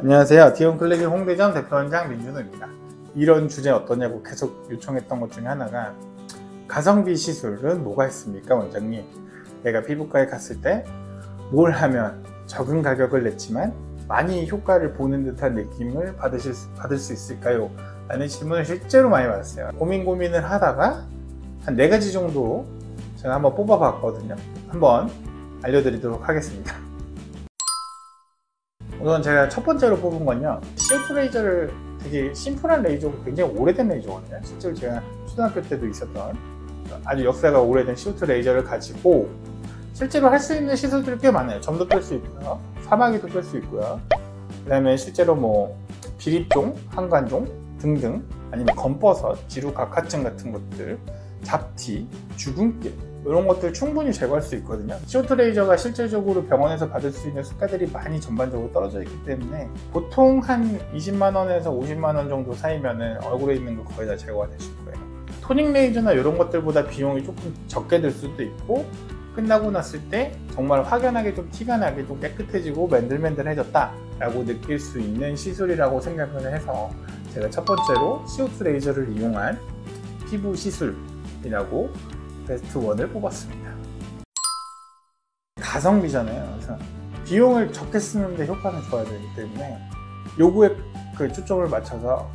안녕하세요. 디온클리닉 홍대점 대표원장 민준호입니다. 이런 주제 어떠냐고 계속 요청했던 것 중에 하나가 가성비 시술은 뭐가 있습니까, 원장님? 내가 피부과에 갔을 때 뭘 하면 적은 가격을 냈지만 많이 효과를 보는 듯한 느낌을 받을 수 있을까요? 라는 질문을 실제로 많이 받았어요. 고민을 하다가 한 4가지 정도 제가 한번 뽑아봤거든요. 한번 알려드리도록 하겠습니다. 우선 제가 첫 번째로 뽑은 건요, CO2 레이저를 되게 심플한 레이저고 굉장히 오래된 레이저거든요. 실제로 제가 초등학교 때도 있었던 아주 역사가 오래된 CO2 레이저를 가지고 실제로 할 수 있는 시술들이 꽤 많아요. 점도 뺄 수 있고요, 사마귀도 뺄 수 있고요, 그 다음에 실제로 뭐 비립종, 한관종 등등, 아니면 검버섯, 지루각화증 같은 것들, 잡티, 주근깨 이런 것들 충분히 제거할 수 있거든요. CO2 레이저가 실질적으로 병원에서 받을 수 있는 수가들이 많이 전반적으로 떨어져 있기 때문에 보통 한 20만원에서 50만원 정도 사이면은 얼굴에 있는 거 거의 다 제거가 되실 거예요. 토닝 레이저나 이런 것들보다 비용이 조금 적게 들 수도 있고, 끝나고 났을 때 정말 확연하게 좀 티가 나게 좀 깨끗해지고 맨들맨들해졌다 라고 느낄 수 있는 시술이라고 생각을 해서 제가 첫 번째로 CO2 레이저를 이용한 피부 시술이라고 베스트 1을 뽑았습니다. 가성비잖아요. 그래서 비용을 적게 쓰는데 효과는 좋아야 되기 때문에 요거에 그 초점을 맞춰서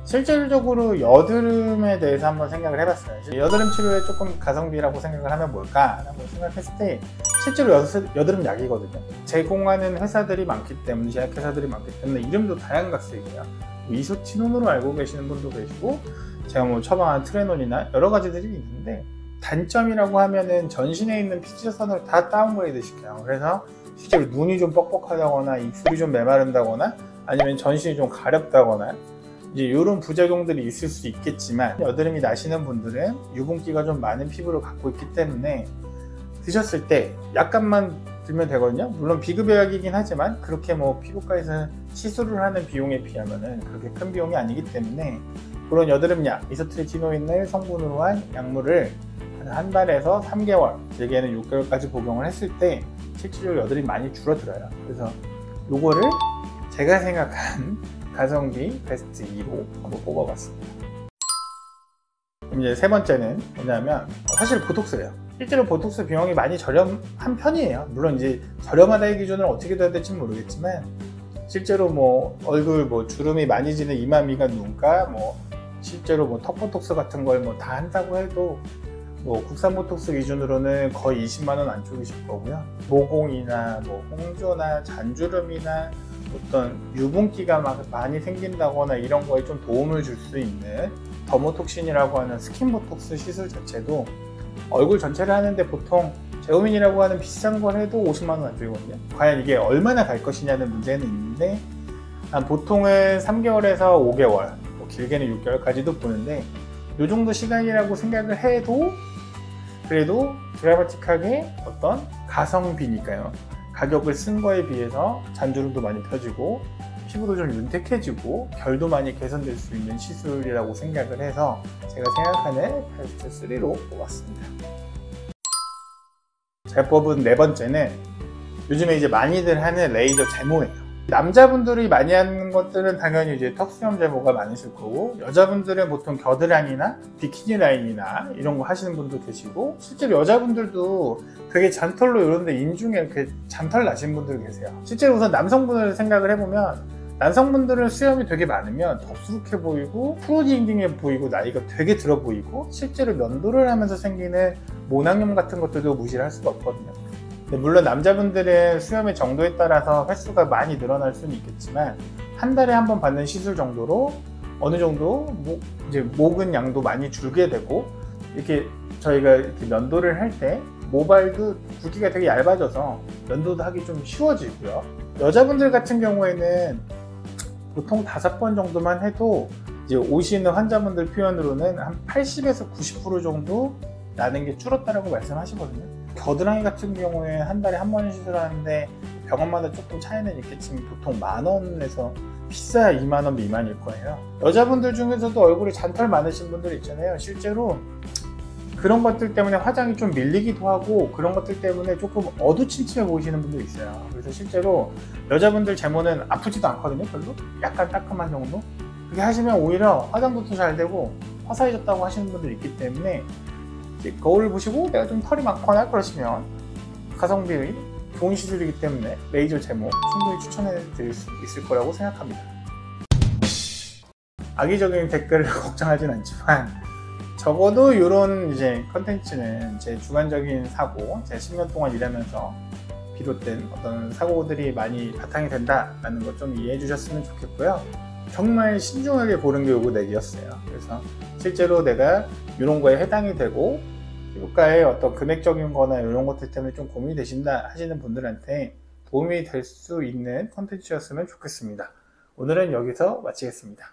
실질적으로 여드름에 대해서 한번 생각을 해봤어요. 여드름 치료에 조금 가성비라고 생각을 하면 뭘까 한번 생각했을 때 실제로 여드름 약이거든요. 제공하는 회사들이 많기 때문에, 제약회사들이 많기 때문에 이름도 다양각색이에요. 이소치논으로 알고 계시는 분도 계시고, 제가 뭐 처방한 트레논이나 여러 가지들이 있는데, 단점이라고 하면은 전신에 있는 피지선을 다 다운그레이드 시켜요. 그래서 실제로 눈이 좀 뻑뻑하다거나 입술이 좀 메마른다거나 아니면 전신이 좀 가렵다거나 이제 이런 부작용들이 있을 수 있겠지만, 여드름이 나시는 분들은 유분기가 좀 많은 피부를 갖고 있기 때문에 드셨을 때 약간만 들면 되거든요. 물론 비급여 약이긴 하지만 그렇게 뭐 피부과에서 시술을 하는 비용에 비하면은 그렇게 큰 비용이 아니기 때문에 그런 여드름 약, 이소트리티노인을 성분으로 한 약물을 한 달에서 3개월, 길게는 6개월까지 복용을 했을 때 실질적으로 여드름이 많이 줄어들어요. 그래서 요거를 제가 생각한 가성비 베스트 2로 한번 뽑아봤습니다. 그럼 이제 세 번째는 뭐냐면, 사실 보톡스예요. 실제로 보톡스 비용이 많이 저렴한 편이에요. 물론 이제 저렴하다의 기준을 어떻게 둬야 될지 모르겠지만, 실제로 뭐 얼굴 뭐 주름이 많이 지는 이마, 미간, 눈가, 뭐 실제로 뭐 턱 보톡스 같은 걸 뭐 다 한다고 해도 뭐 국산 보톡스 기준으로는 거의 20만원 안쪽이실 거고요. 모공이나 뭐 홍조나 잔주름이나 어떤 유분기가 막 많이 생긴다거나 이런 거에 좀 도움을 줄 수 있는 더모톡신이라고 하는 스킨보톡스 시술 자체도 얼굴 전체를 하는데 보통 제오민이라고 하는 비싼 걸 해도 50만원 안쪽이거든요. 과연 이게 얼마나 갈 것이냐는 문제는 있는데, 보통은 3개월에서 5개월, 뭐 길게는 6개월까지도 보는데, 이 정도 시간이라고 생각을 해도 그래도 드라마틱하게 어떤 가성비니까요. 가격을 쓴 거에 비해서 잔주름도 많이 펴지고 피부도 좀 윤택해지고 결도 많이 개선될 수 있는 시술이라고 생각을 해서 제가 생각하는 베스트 3로 뽑았습니다. 제가 뽑은 네 번째는 요즘에 이제 많이들 하는 레이저 제모예요. 남자분들이 많이 하는 것들은 당연히 이제 턱수염 제모가 많으실 거고, 여자분들은 보통 겨드랑이나 비키니 라인이나 이런 거 하시는 분도 계시고, 실제로 여자분들도 되게 잔털로 이런데 인중에 이렇게 잔털 나신 분들 계세요. 실제로 우선 남성분을 생각을 해보면, 남성분들은 수염이 되게 많으면 덥수룩해 보이고 프로딩딩해 보이고 나이가 되게 들어 보이고, 실제로 면도를 하면서 생기는 모낭염 같은 것들도 무시를 할 수가 없거든요. 물론 남자분들은 수염의 정도에 따라서 횟수가 많이 늘어날 수는 있겠지만, 한 달에 한 번 받는 시술 정도로 어느 정도 이제 목은 양도 많이 줄게 되고, 이렇게 저희가 이렇게 면도를 할 때 모발도 굵기가 되게 얇아져서 면도도 하기 좀 쉬워지고요. 여자분들 같은 경우에는 보통 5번 정도만 해도 이제 오시는 환자분들 표현으로는 한 80에서 90% 정도 나는 게 줄었다라고 말씀하시거든요. 겨드랑이 같은 경우에 한 달에 한 번 시술하는데 병원마다 조금 차이는 있겠지만 보통 10,000원에서 비싸야 2만원 미만일 거예요. 여자분들 중에서도 얼굴에 잔털 많으신 분들 있잖아요. 실제로 그런 것들 때문에 화장이 좀 밀리기도 하고 그런 것들 때문에 조금 어두침침해 보이시는 분도 있어요. 그래서 실제로 여자분들 제모는 아프지도 않거든요. 별로 약간 따끔한 정도. 그렇게 하시면 오히려 화장도 더 잘 되고 화사해졌다고 하시는 분들이 있기 때문에 거울을 보시고 내가 좀 털이 많거나 그러시면 가성비 좋은 시술이기 때문에 레이저 제모 충분히 추천해 드릴 수 있을 거라고 생각합니다. 악의적인 댓글을 걱정하진 않지만 적어도 이런 이제 컨텐츠는 제 주관적인 사고, 제 10년 동안 일하면서 비롯된 어떤 사고들이 많이 바탕이 된다라는 것 좀 이해해 주셨으면 좋겠고요. 정말 신중하게 고른 게 요거 4개였어요. 그래서 실제로 내가 이런 거에 해당이 되고 효과의 어떤 금액적인 거나 이런 것들 때문에 좀 고민이 되신다 하시는 분들한테 도움이 될 수 있는 컨텐츠였으면 좋겠습니다. 오늘은 여기서 마치겠습니다.